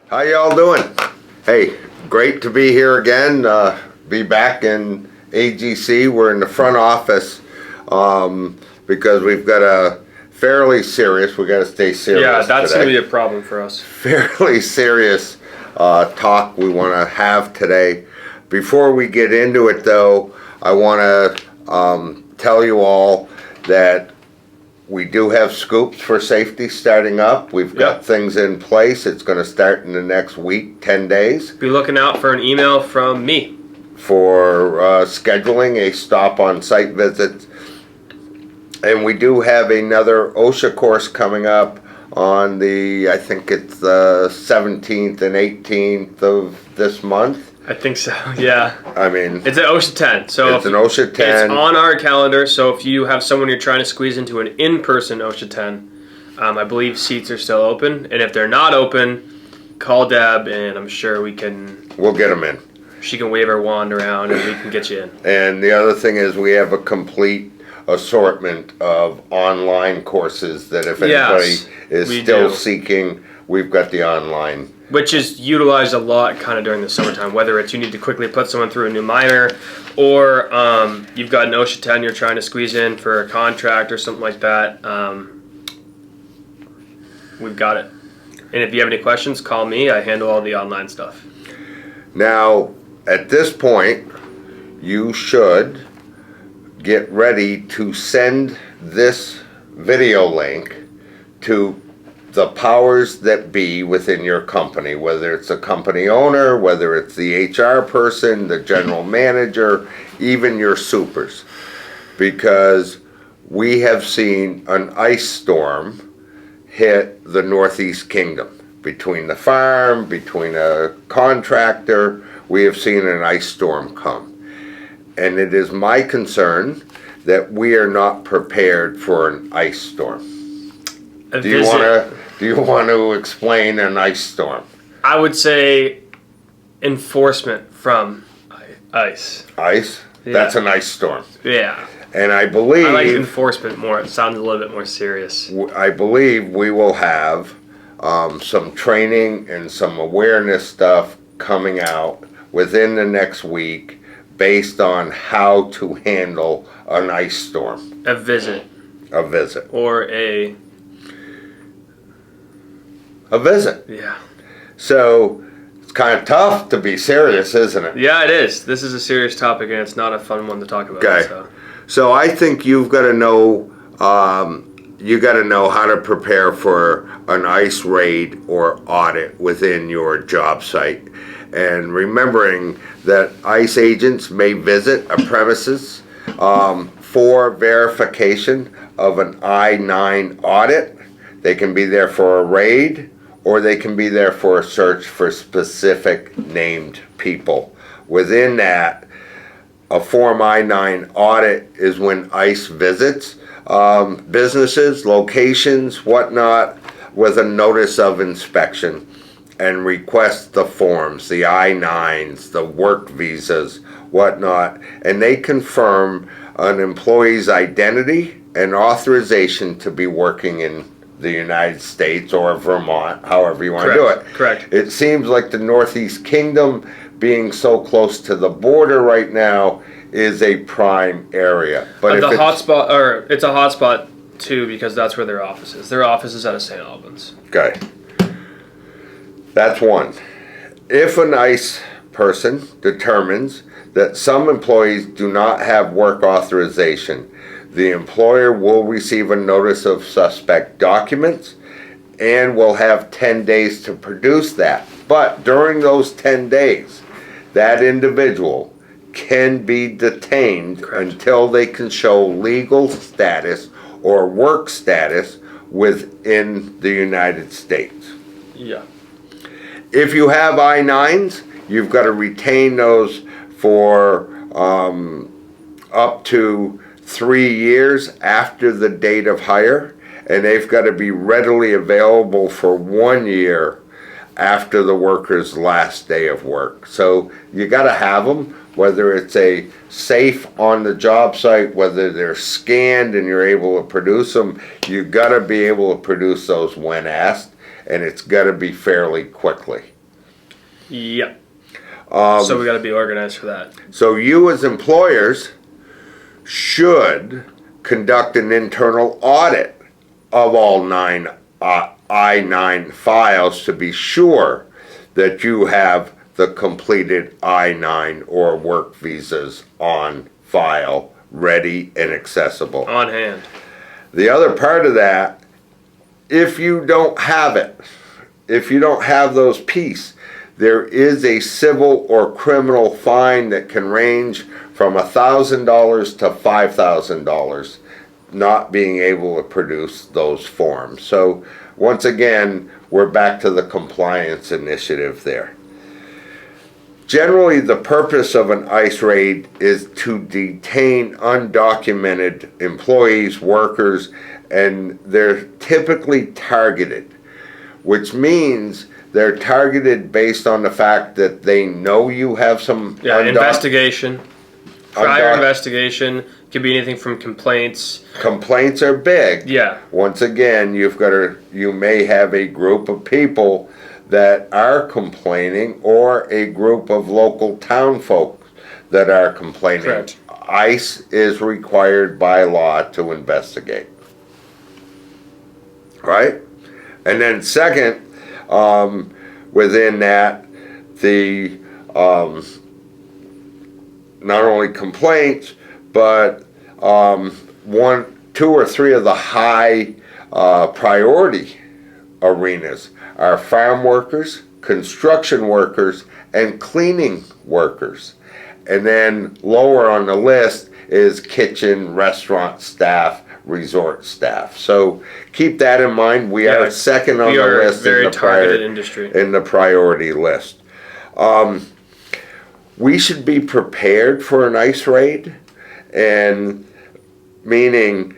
How y'all doing? Hey, great to be here again. Be back in AGC. We're in the front office because we've got a fairly serious, we got to stay serious. Yeah, that's going to be a problem for us. Fairly serious talk we want to have today. Before we get into it though, I want to tell you all that we do have scoops for safety starting up. We've got things in place. It's going to start in the next week, 10 days. Be looking out for an email from me. For scheduling a stop on site visit. And we do have another OSHA course coming up on the, I think it's the 17th and 18th of this month. I think so, yeah. I mean, it's an OSHA 10. So it's an OSHA 10. It's on our calendar, so if you have someone you're trying to squeeze into an in-person OSHA 10, I believe seats are still open. And if they're not open, call Deb, and I'm sure we'll get them in. She can wave her wand around, and we can get you in. And the other thing is we have a complete assortment of online courses that if anybody is still seeking, we've got the online. Which is utilized a lot kind of during the summertime, whether it's you need to quickly put someone through a new minor, or you've got an OSHA 10 you're trying to squeeze in for a contract or something like that. We've got it. And if you have any questions, call me. I handle all the online stuff. Now, at this point, you should get ready to send this video link to the powers that be within your company, whether it's a company owner, whether it's the HR person, the general manager, even your supers. Because we have seen an ice storm hit the Northeast Kingdom. Between the farm, between a contractor, we have seen an ice storm come. And it is my concern that we are not prepared for an ice storm. Do you want to explain an ice storm? I would say enforcement from ice. Ice? Yeah. That's an ice storm. Yeah. And I believe... I like enforcement more. It sounds a little bit more serious. I believe we will have some training and some awareness stuff coming out within the next week based on how to handle an ice storm. A visit. Or a visit. Yeah. So it's kind of tough to be serious, isn't it? Yeah, it is. This is a serious topic, and it's not a fun one to talk about. Okay. So I think you've got to know, you got to know how to prepare for an ICE raid or audit within your job site. And remembering that ICE agents may visit a premises for verification of an I-9 audit. They can be there for a raid, or they can be there for a search for specific named people. Within that, a Form I-9 audit is when ICE visits businesses, locations, whatnot, with a notice of inspection and request the forms, the I-9s, the work visas, whatnot, and they confirm an employee's identity and authorization to be working in the United States or Vermont, however you want to do it. Correct. It seems like the Northeast Kingdom, being so close to the border right now, is a prime area. But the hotspot, or it's a hotspot too, because that's where their office is. Their office is out of St. Albans. Okay. That's one. If an ICE person determines that some employees do not have work authorization, the employer will receive a notice of suspect documents and will have 10 days to produce that. But during those 10 days, that individual can be detained until they can show legal status or work status within the United States. Yeah. If you have I-9s, you've got to retain those for up to 3 years after the date of hire, and they've got to be readily available for 1 year after the worker's last day of work. So you got to have them, whether it's a safe on the job site, whether they're scanned and you're able to produce them. You got to be able to produce those when asked, and it's got to be fairly quickly. Yep. So we got to be organized for that. So you as employers should conduct an internal audit of all I-9 files to be sure that you have the completed I-9 or work visas on file, ready and accessible. On hand. The other part of that, if you don't have it, if you don't have those pieces, there is a civil or criminal fine that can range from $1,000 to $5,000 not being able to produce those forms. So once again, we're back to the compliance initiative there. Generally, the purpose of an ICE raid is to detain undocumented employees, workers, and they're typically targeted, which means they're targeted based on the fact that they know you have some investigation, prior investigation. Could be anything from complaints. Complaints are big. Yeah. Once again, you may have a group of people that are complaining, or a group of local town folk that are complaining. Correct. ICE is required by law to investigate. Right? And then second, within that, the not only complaints, but 1, 2, or 3 of the high priority arenas are farm workers, construction workers, and cleaning workers. And then lower on the list is kitchen, restaurant staff, resort staff. So keep that in mind. We are second on the list very targeted industry in the priority list. We should be prepared for an ICE raid, and meaning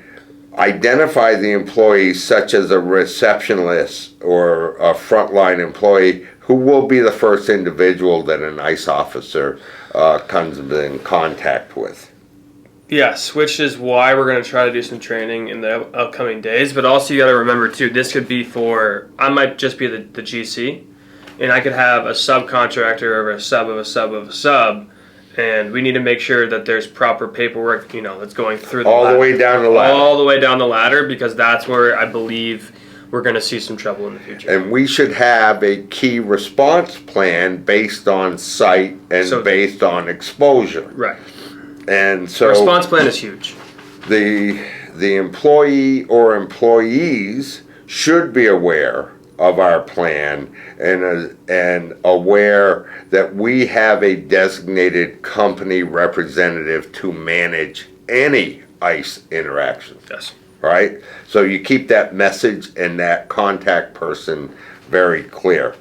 identify the employees such as a receptionist or a frontline employee who will be the first individual that an ICE officer comes in contact with. Yes, which is why we're going to try to do some training in the upcoming days. But also you got to remember too, this could be for, I might just be the GC, and I could have a subcontractor or a sub of a sub of a sub. And we need to make sure that there's proper paperwork, that's going through the ladder. The way down the ladder. All the way down the ladder, because that's where I believe we're going to see some trouble in the future. And we should have a key response plan based on site and based on exposure. Right. And so the response plan is huge. The employee or employees should be aware of our plan and aware that we have a designated company representative to manage any ICE interactions. Yes. Right? So you keep that message and that contact person very clear.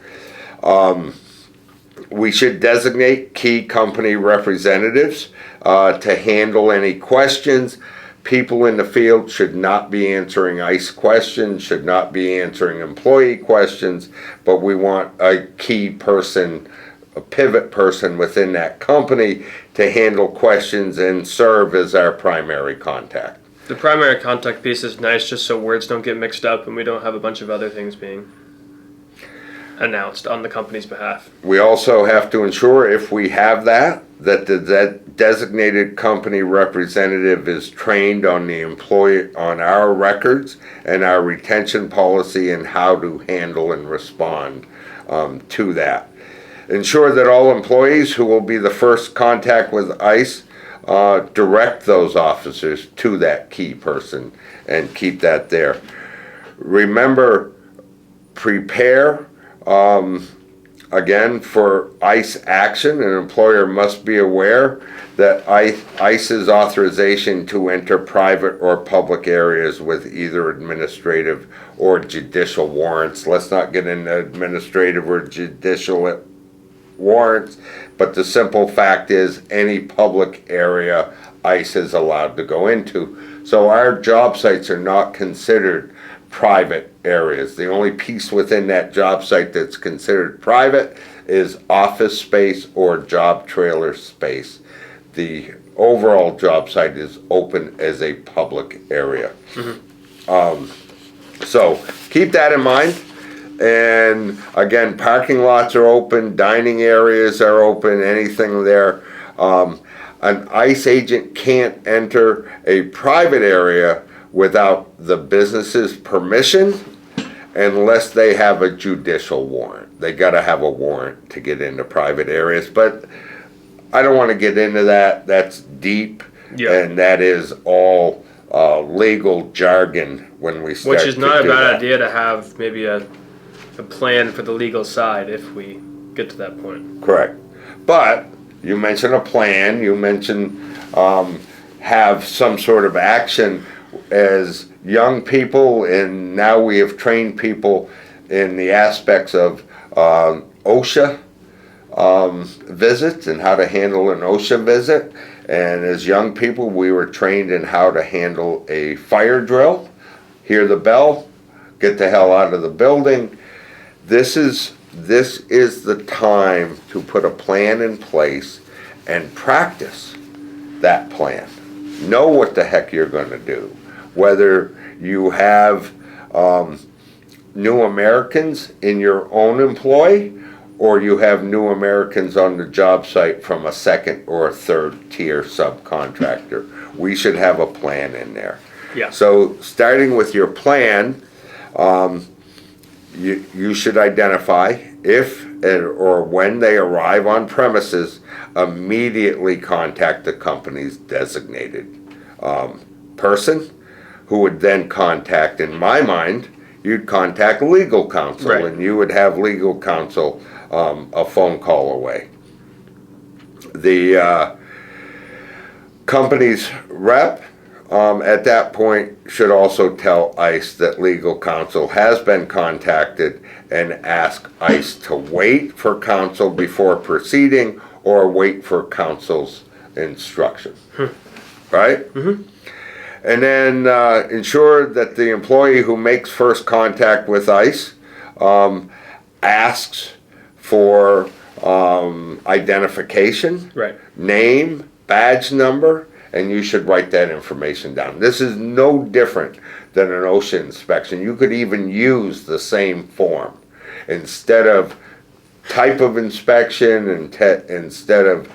We should designate key company representatives to handle any questions. People in the field should not be answering ICE questions, should not be answering employee questions, but we want a key person, a pivot person within that company to handle questions and serve as our primary contact. The primary contact piece is nice just so words don't get mixed up and we don't have a bunch of other things being announced on the company's behalf. We also have to ensure, if we have that the designated company representative is trained on the employee, on our records and our retention policy and how to handle and respond to that. Ensure that all employees who will be the first contact with ICE direct those officers to that key person and keep that there. Remember, prepare again, for ICE action. An employer must be aware that ICE's authorization to enter private or public areas with either administrative or judicial warrants. Let's not get into administrative or judicial warrants, but the simple fact is any public area ICE is allowed to go into. So our job sites are not considered private areas. The only piece within that job site that's considered private is office space or job trailer space. The overall job site is open as a public area. So keep that in mind. And again, parking lots are open, dining areas are open, anything there. An ICE agent can't enter a private area without the business's permission unless they have a judicial warrant. They gotta have a warrant to get into private areas, but I don't wanna get into that. That's deep, and that is all legal jargon when we start. Which is not a bad idea to have maybe a plan for the legal side if we get to that point. Correct. But you mentioned a plan, you mentioned have some sort of action as young people, and now we have trained people in the aspects of OSHA visits and how to handle an OSHA visit. And as young people, we were trained in how to handle a fire drill, hear the bell, get the hell out of the building. This is the time to put a plan in place and practice that plan. Know what the heck you're going to do. Whether you have new Americans in your own employ, or you have new Americans on the job site from a second or a third tier subcontractor. We should have a plan in there. Yeah. So starting with your plan, you should identify if or when they arrive on premises, immediately contact the company's designated person, who would then contact, in my mind, you'd contact legal counsel, right, and you would have legal counsel a phone call away. The company's rep at that point should also tell ICE that legal counsel has been contacted and ask ICE to wait for counsel before proceeding, or wait for counsel's instruction. Right? Mm-hmm. And then ensure that the employee who makes first contact with ICE asks for identification, right, name, badge number, and you should write that information down. This is no different than an OSHA inspection. You could even use the same form. Instead of type of inspection and instead of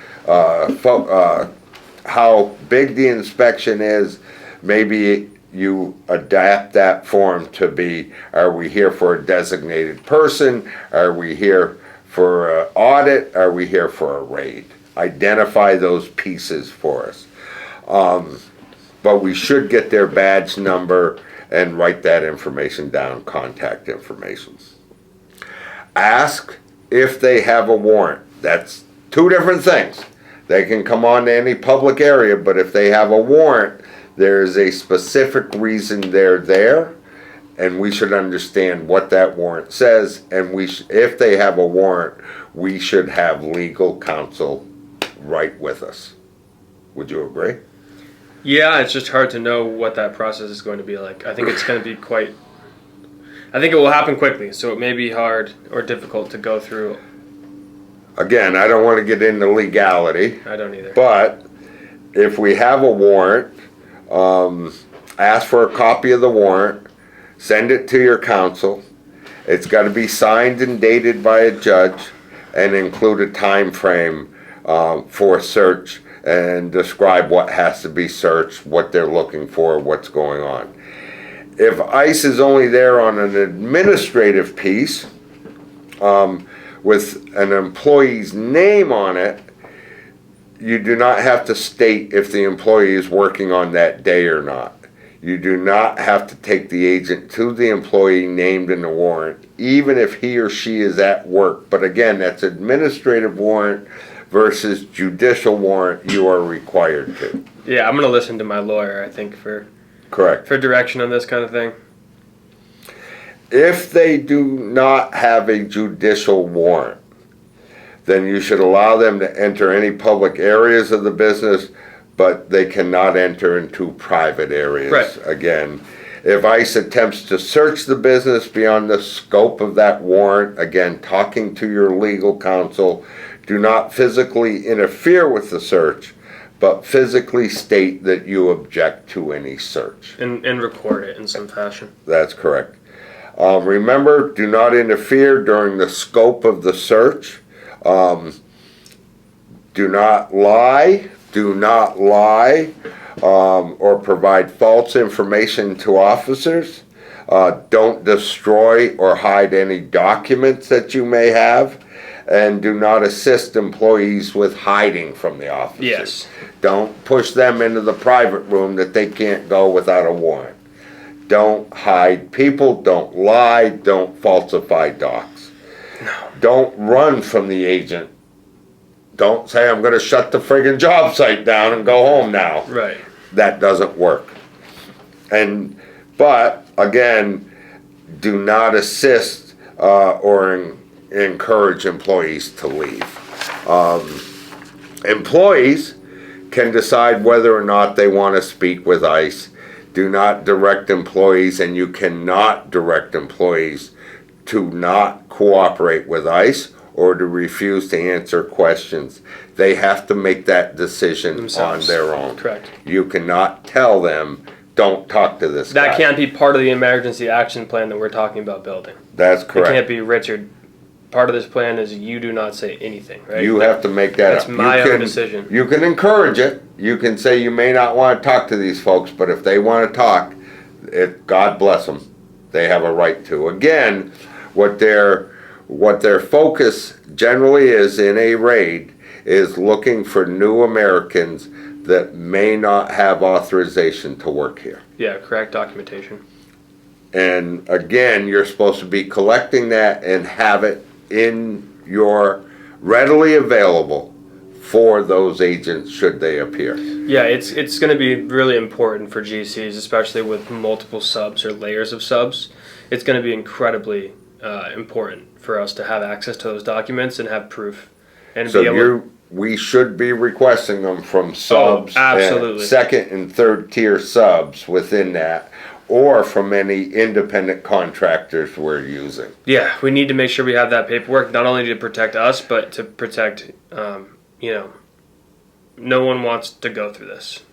how big the inspection is, maybe you adapt that form to be, are we here for a designated person? Are we here for an audit? Are we here for a raid? Identify those pieces for us. But we should get their badge number and write that information down, contact information. Ask if they have a warrant. That's two different things. They can come on to any public area, but if they have a warrant, there's a specific reason they're there, and we should understand what that warrant says, and if they have a warrant, we should have legal counsel right with us. Would you agree? Yeah, it's just hard to know what that process is going to be like. I think it's going to be I think it will happen quickly, so it may be hard or difficult to go through. Again, I don't want to get into legality. I don't either. But if we have a warrant, ask for a copy of the warrant, send it to your counsel. It's got to be signed and dated by a judge, and include a time frame for search, and describe what has to be searched, what they're looking for, what's going on. If ICE is only there on an administrative piece with an employee's name on it, you do not have to state if the employee is working on that day or not. You do not have to take the agent to the employee named in the warrant, even if he or she is at work. But again, that's administrative warrant versus judicial warrant. You are required to. Yeah, I'm going to listen to my lawyer, I think, for direction on this kind of thing. If they do not have a judicial warrant, then you should allow them to enter any public areas of the business, but they cannot enter into private areas. Right. Again, if ICE attempts to search the business beyond the scope of that warrant, again, talking to your legal counsel, do not physically interfere with the search, but physically state that you object to any search. And record it in some fashion. That's correct. Remember, do not interfere during the scope of the search. Do not lie. Do not lie or provide false information to officers. Don't destroy or hide any documents that you may have. And do not assist employees with hiding from the officers. Yes. Don't push them into the private room that they can't go without a warrant. Don't hide people. Don't lie. Don't falsify docs. No. Don't run from the agent. Don't say, I'm going to shut the friggin' job site down and go home now. Right. That doesn't work. But again, do not assist or encourage employees to leave. Employees can decide whether or not they want to speak with ICE. Do not direct employees, and you cannot direct employees to not cooperate with ICE or to refuse to answer questions. They have to make that decision themselves. On their own. Correct. You cannot tell them, don't talk to this guy. That can't be part of the emergency action plan that we're talking about building. That's correct. It can't be, Richard, part of this plan is you do not say anything, right? You have to make that That's up. my own decision. You can encourage it. You can say you may not want to talk to these folks, but if they want to talk, God bless them. They have a right to. Again, what their focus generally is in a raid is looking for new Americans that may not have authorization to work here. Yeah, correct documentation. And again, you're supposed to be collecting that and have it in your readily available for those agents should they appear. Yeah, it's going to be really important for GCs, especially with multiple subs or layers of subs. It's going to be incredibly important for us to have access to those documents and have proof. And So we should be requesting them from subs, absolutely. And second and third tier subs within that, or from any independent contractors we're using. Yeah, we need to make sure we have that paperwork, not only to protect us, but to protect, no one wants to go through this.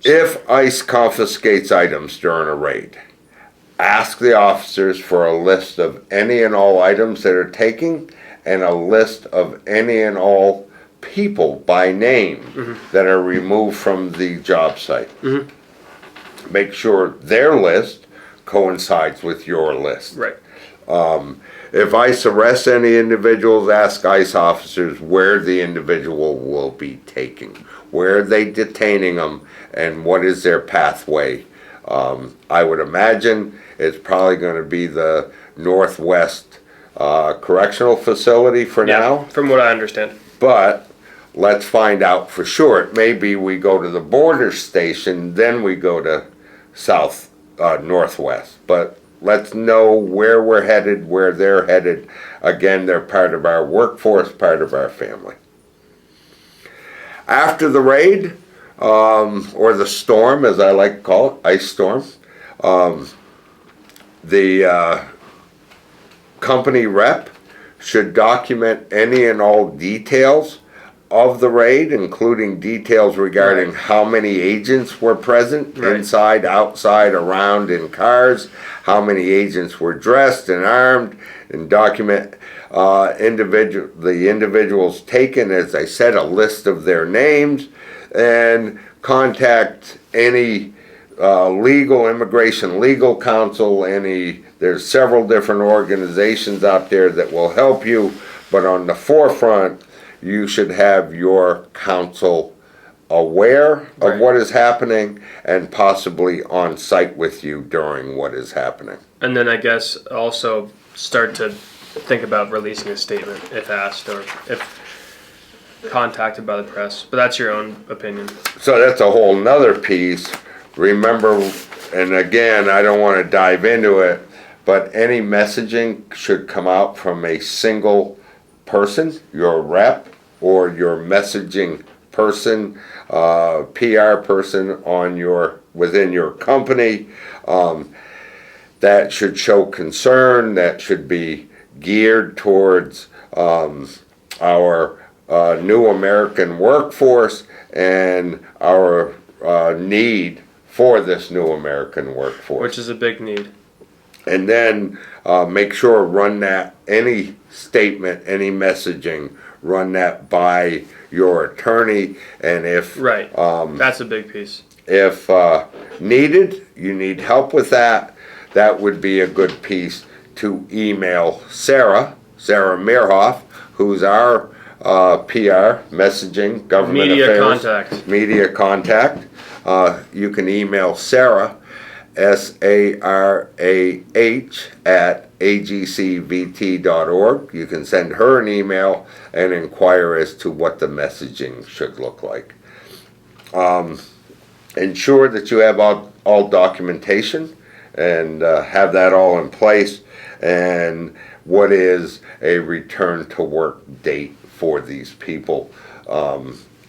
If ICE confiscates items during a raid, ask the officers for a list of any and all items that are taken and a list of any and all people by name that are removed from the job site. Make sure their list coincides with your list. Right. If ICE arrests any individuals, ask ICE officers where the individual will be taken. Where are they detaining them and what is their pathway? I would imagine it's probably going to be the Northwest Correctional Facility for now. From what I understand. But let's find out for sure. It may be we go to the border station, then we go to Northwest. But let's know where we're headed, where they're headed. Again, they're part of our workforce, part of our family. After the raid, or the storm, as I like to call it, ice storm, the company rep should document any and all details of the raid, including details regarding how many agents were present, inside, outside, around, in cars, how many agents were dressed and armed, and document the individuals taken, as I said, a list of their names, and contact any immigration legal counsel, there's several different organizations out there that will help you, but on the forefront, you should have your counsel aware of what is happening and possibly on site with you during what is happening. And then I guess also start to think about releasing a statement if asked or if contacted by the press. But that's your own opinion. So that's a whole nother piece. Remember, and again, I don't want to dive into it, but any messaging should come out from a single person, your rep or your messaging person, PR person within your company. That should show concern. That should be geared towards our new American workforce and our need for this new American workforce. Which is a big need. And then make sure run that, any statement, any messaging, run that by your attorney. And if Right. That's a big piece. if needed, you need help with that, that would be a good piece to email Sarah Meerhoff, who's our PR, messaging, government Media affairs, contact. media contact. You can email Sarah, SARAH at agcvt.org. You can send her an email and inquire as to what the messaging should look like. Ensure that you have all documentation and have that all in place. And what is a return to work date for these people?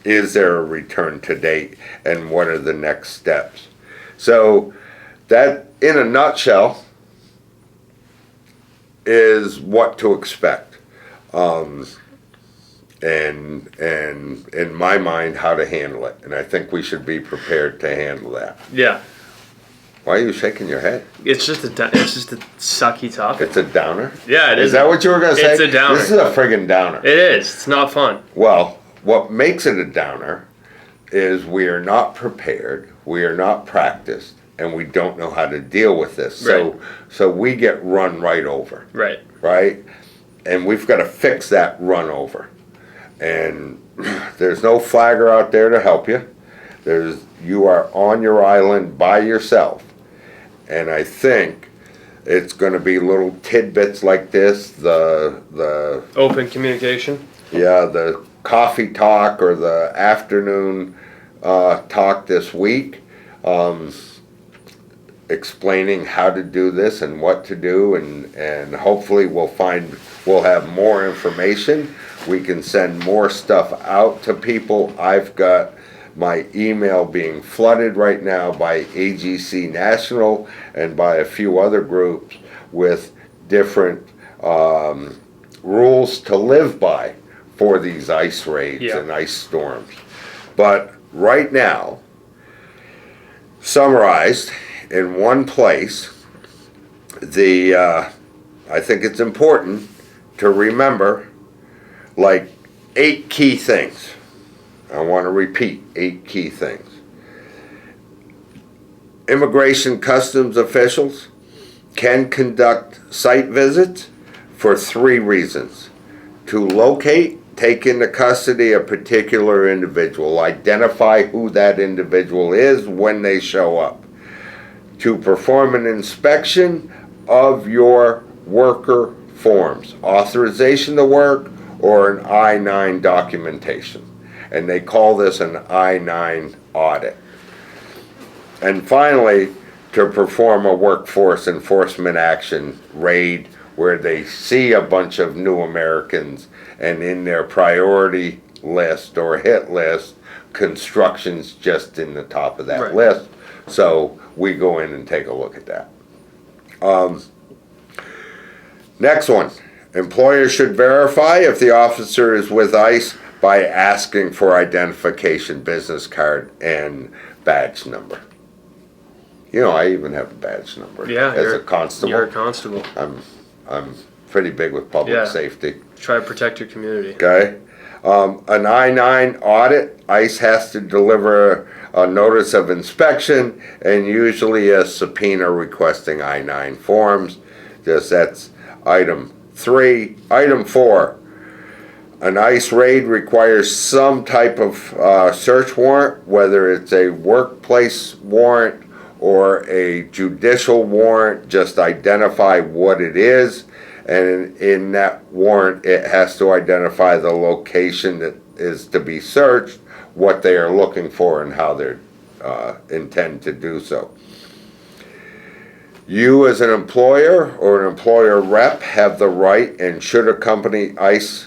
Is there a return to date, and what are the next steps? So that, in a nutshell, is what to expect. And in my mind, how to handle it. And I think we should be prepared to handle that. Yeah. Why are you shaking your head? It's just a sucky topic. It's a downer? Yeah, it is. Is that what you were going to say? It's a downer. This is a friggin' downer. It is. It's not fun. Well, what makes it a downer is we are not prepared, we are not practiced, and we don't know how to deal with this. Right. So we get run right over. Right. Right? And we've got to fix that run over. And there's no flagger out there to help you. You are on your island by yourself. And I think it's going to be little tidbits like this, the Open communication. yeah, the coffee talk or the afternoon talk this week, explaining how to do this and what to do, and hopefully we'll have more information. We can send more stuff out to people. I've got my email being flooded right now by AGC National and by a few other groups with different rules to live by for these ice raids and ice storms. But right now, summarized in one place, I think it's important to remember like 8 key things. I want to repeat 8 key things. Immigration Customs officials can conduct site visits for 3 reasons: to locate, take into custody a particular individual, identify who that individual is when they show up, to perform an inspection of your worker forms, authorization to work, or an I-9 documentation. And they call this an I-9 audit. And finally, to perform a workforce enforcement action raid where they see a bunch of new Americans, and in their priority list or hit list, construction's just in the top of that list. So we go in and take a look at that. Next one. Employers should verify if the officer is with ICE by asking for identification, business card, and badge number. You know, I even have a badge number. Yeah, as a constable. You're a constable. I'm pretty big with public safety. Try to protect your community. Okay. An I-9 audit, ICE has to deliver a notice of inspection and usually a subpoena requesting I-9 forms. That's item 3. Item 4, an ICE raid requires some type of search warrant, whether it's a workplace warrant or a judicial warrant. Just identify what it is, and in that warrant it has to identify the location that is to be searched, what they are looking for, and how they intend to do so. You as an employer or an employer rep have the right and should accompany ICE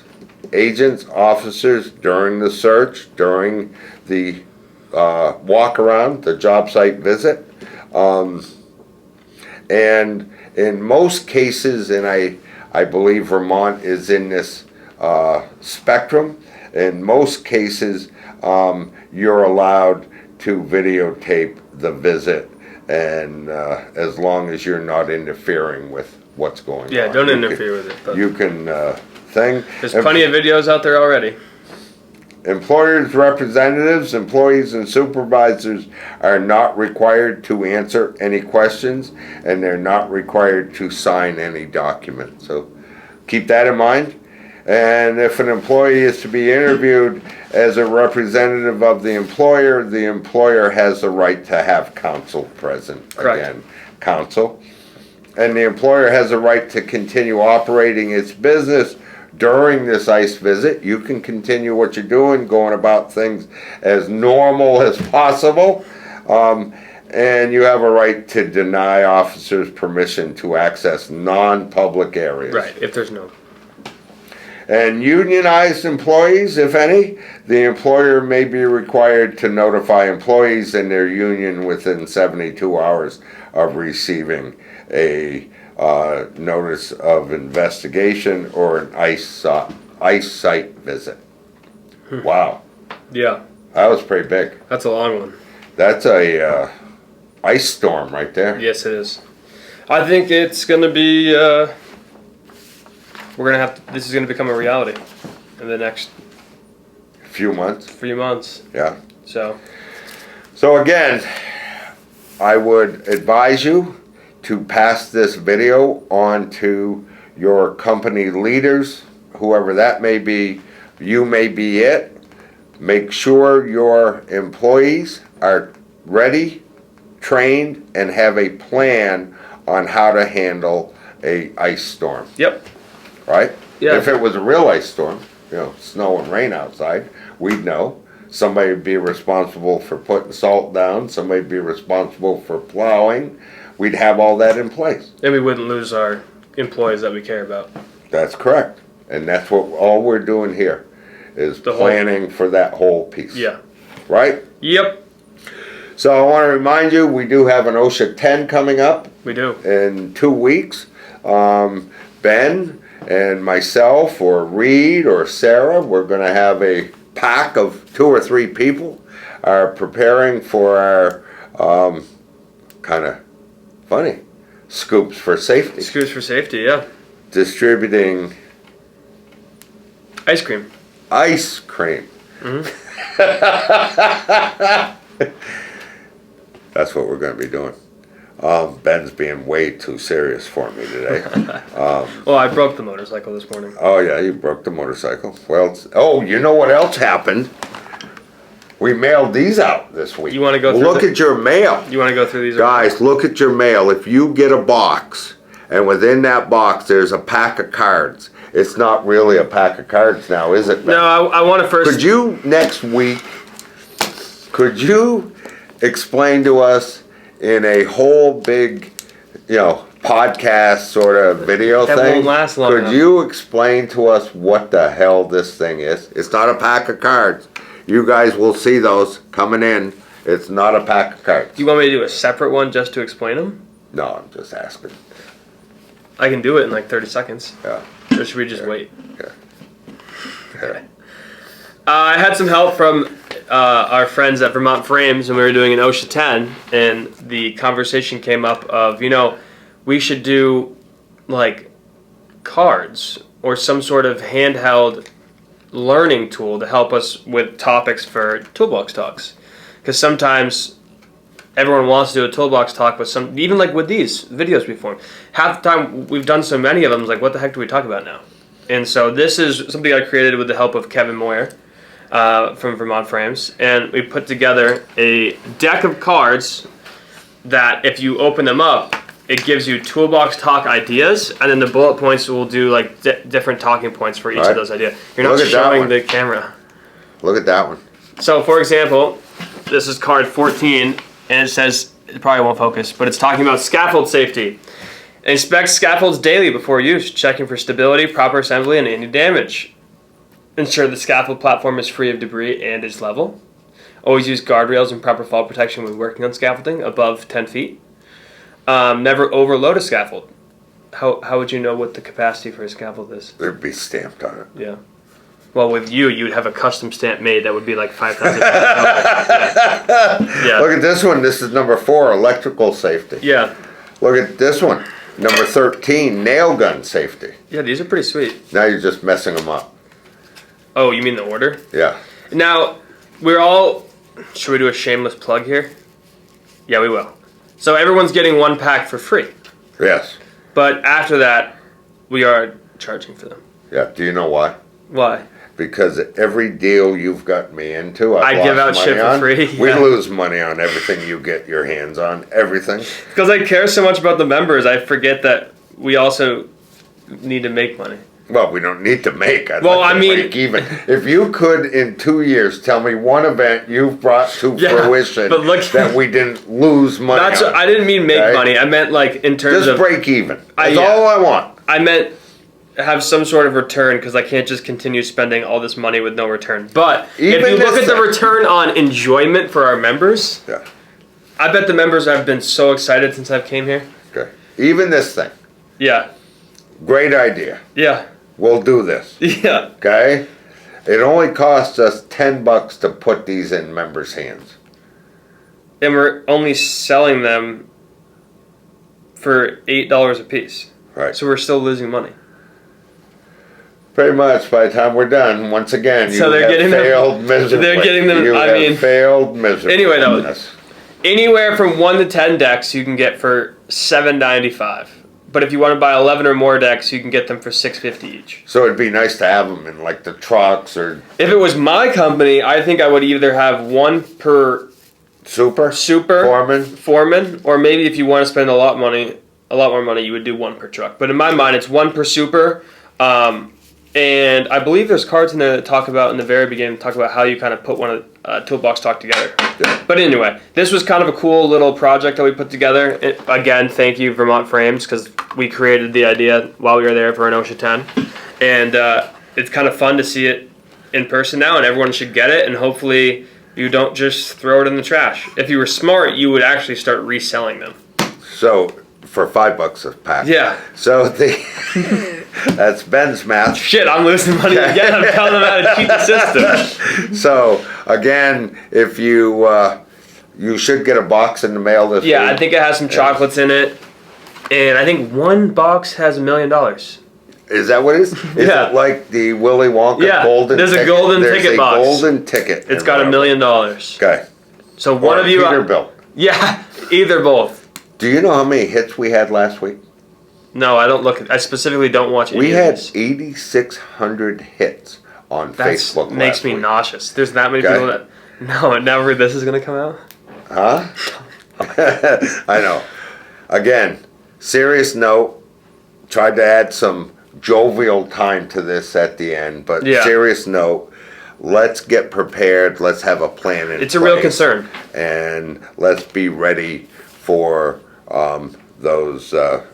agents, officers during the search, during the walk around, the job site visit. And in most cases, and I believe Vermont is in this spectrum, in most cases you're allowed to videotape the visit and as long as you're not interfering with what's going on. Yeah, don't interfere with it. But You can thing. there's plenty of videos out there already. Employers' representatives, employees, and supervisors are not required to answer any questions, and they're not required to sign any document. So keep that in mind. And if an employee is to be interviewed as a representative of the employer has the right to have counsel present. Correct. Again, counsel. And the employer has a right to continue operating its business during this ICE visit. You can continue what you're doing, going about things as normal as possible. And you have a right to deny officers permission to access non-public areas. Right, if there's no. And unionized employees, if any, the employer may be required to notify employees in their union within 72 hours of receiving a notice of investigation or an ICE site visit. Wow, Yeah, that was pretty big. that's a long one. That's a ice storm right there. Yes, it is. I think it's going to be, this is going to become a reality in the next Few months. few months. Yeah. So, So again, I would advise you to pass this video on to your company leaders, whoever that may be. You may be it. Make sure your employees are ready, trained, and have a plan on how to handle a ice storm, yep. right? Yeah. If it was a real ice storm, snow and rain outside, we'd know. Somebody would be responsible for putting salt down. Somebody would be responsible for plowing. We'd have all that in place. And we wouldn't lose our employees that we care about. That's correct. And that's what all we're doing here is planning for that whole piece. Yeah. Right? Yep. So I want to remind you, we do have an OSHA 10 coming up We do. in 2 weeks. Ben and myself or Reed or Sarah, we're going to have a pack of 2 or 3 people are preparing for our kind of funny scoops for safety. Screws for safety, yeah. Distributing Ice cream. ice cream. That's what we're going to be doing. Ben's being way too serious for me today. Well, I broke the motorcycle this morning. Oh yeah, you broke the motorcycle. Well, you know what else happened? We mailed these out this week. You wanna go through Look at your mail. You want to go through these? Guys, look at your mail. If you get a box, and within that box there's a pack of cards, it's not really a pack of cards now, is it, Ben? No, I want to first. Could you, next week, explain to us in a whole big, podcast sort of video That thing? won't last long Could enough. you explain to us what the hell this thing is? It's not a pack of cards. You guys will see those coming in. It's not a pack of cards. Do you want me to do a separate one just to explain them? No, I'm just asking. I can do it in like 30 seconds. Yeah. Or should we just wait? Okay. I had some help from our friends at Vermont Frames when we were doing an OSHA 10, and the conversation came up of, we should do like cards or some sort of handheld learning tool to help us with topics for toolbox talks. Because sometimes everyone wants to do a toolbox talk, but even like with these videos we form, half the time we've done so many of them, it's like, what the heck do we talk about now? And so this is something I created with the help of Kevin Moyer from Vermont Frames, and we put together a deck of cards that if you open them up, it gives you toolbox talk ideas, and then the bullet points will do like different talking points for each of those ideas. You're not showing the camera. Look at that one. So, for example, this is card 14, and it says, it probably won't focus, but it's talking about scaffold safety. Inspect scaffolds daily before use, checking for stability, proper assembly, and any damage. Ensure the scaffold platform is free of debris and is level. Always use guardrails and proper fall protection when working on scaffolding above 10 feet. Never overload a scaffold. How would you know what the capacity for a scaffold is? There'd be stamped on it. Yeah. Well, with you, you'd have a custom stamp made that would be like 5,000. Yeah. Look at this one. This is number 4, electrical safety. Yeah. Look at this one, number 13, nail gun safety. Yeah, these are pretty sweet. Now you're just messing them up. Oh, you mean the order? Yeah. Now, should we do a shameless plug here? Yeah, we will. So everyone's getting 1 pack for free. Yes. But after that, we are charging for them. Yeah. Do you know why? Why? Because every deal you've got me into, I give out shit for free. We Yeah. lose money on everything you get your hands on. Everything. Because I care so much about the members, I forget that we also need to make money. Well, we don't need to make. Break even. If you could, in 2 years, tell me one event you've brought to fruition that we didn't lose money on. I didn't mean make money. I meant like in terms of... Just break even. That's all I want. I meant have some sort of return, because I can't just continue spending all this money with no return. But if you look at the return on enjoyment for our members, I bet the members have been so excited since I've came here. Okay. Even this thing. Yeah. Great idea. Yeah. We'll do this. Yeah. Okay? It only costs us $10 to put these in members' hands. And we're only selling them for $8 a piece. Right. So we're still losing money. Pretty much by the time we're done, once again, you have failed miserably. They're getting them, failed miserably. Anyway, though, anywhere from 1 to 10 decks you can get for $7.95. But if you want to buy 11 or more decks, you can get them for $6.50 each. So it'd be nice to have them in like the trucks or... If it was my company, I think I would either have 1 per... Super? Foreman? Or maybe if you want to spend a lot more money, you would do 1 per truck. But in my mind, it's 1 per super. And I believe there's cards in there that talk about, in the very beginning, talk about how you kind of put one toolbox talk together. Yeah. But anyway, this was kind of a cool little project that we put together. Again, thank you, Vermont Frames, because we created the idea while we were there for an OSHA 10. And it's kind of fun to see it in person now, and everyone should get it, and hopefully you don't just throw it in the trash. If you were smart, you would actually start reselling them. So, for $5 a pack. Yeah. So that's Ben's math. Shit, I'm losing money again. I'm telling them how to cheat the system. So again, if you you should get a box in the mail this week. Yeah, I think it has some chocolates in it, and I think 1 box has $1 million. Is that what it is? Is it like the Willy Wonka golden ticket? There's a golden ticket box. There's a golden ticket. It's got $1 million. Okay. So one of you... Peterbilt. Yeah, either both. Do you know how many hits we had last week? No, I don't look. I specifically don't watch any We of had these. 8,600 hits on Facebook last makes me week. nauseous. There's that many people that... No, never this is going to come out. Huh? I know. Again, serious note. Tried to add some jovial time to this at the end, but serious note. Let's get prepared. Let's have a plan in place. It's a real concern. And let's be ready for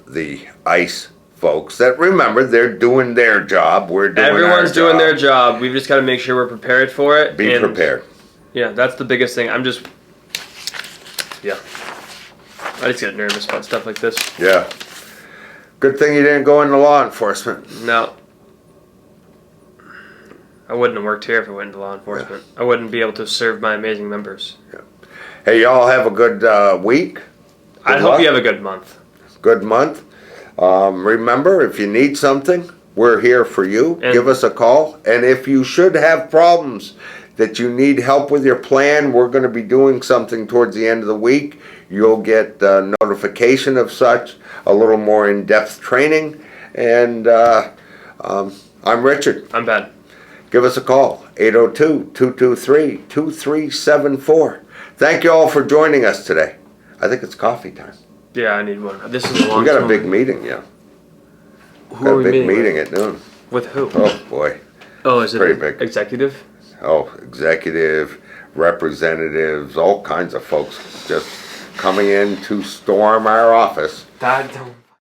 the ICE folks that, remember, they're doing their job. We're doing Everyone's doing their job. We've just got to make sure we're prepared for it. Be prepared. Yeah, that's the biggest thing. I just get nervous about stuff like this. Yeah. Good thing you didn't go into law enforcement. No. I wouldn't have worked here if I went into law enforcement. I wouldn't be able to serve my amazing members. Yeah. Hey, y'all have a good week. I hope you have a good month. Good month. Remember, if you need something, we're here for you. Give us a call. And if you should have problems that you need help with your plan, we're going to be doing something towards the end of the week. You'll get notification of such, a little more in-depth training. And I'm Richard. I'm Ben. Give us a call, 802-223-2374. Thank you all for joining us today. I think it's coffee time. Yeah, I need one. This is a long We got a big meeting, yeah. Who are we got a big meeting meeting with? at noon. With who? Oh, boy. Oh, is it pretty big. Executive? Oh, executive, representatives, all kinds of folks just coming in to storm our office. That don't...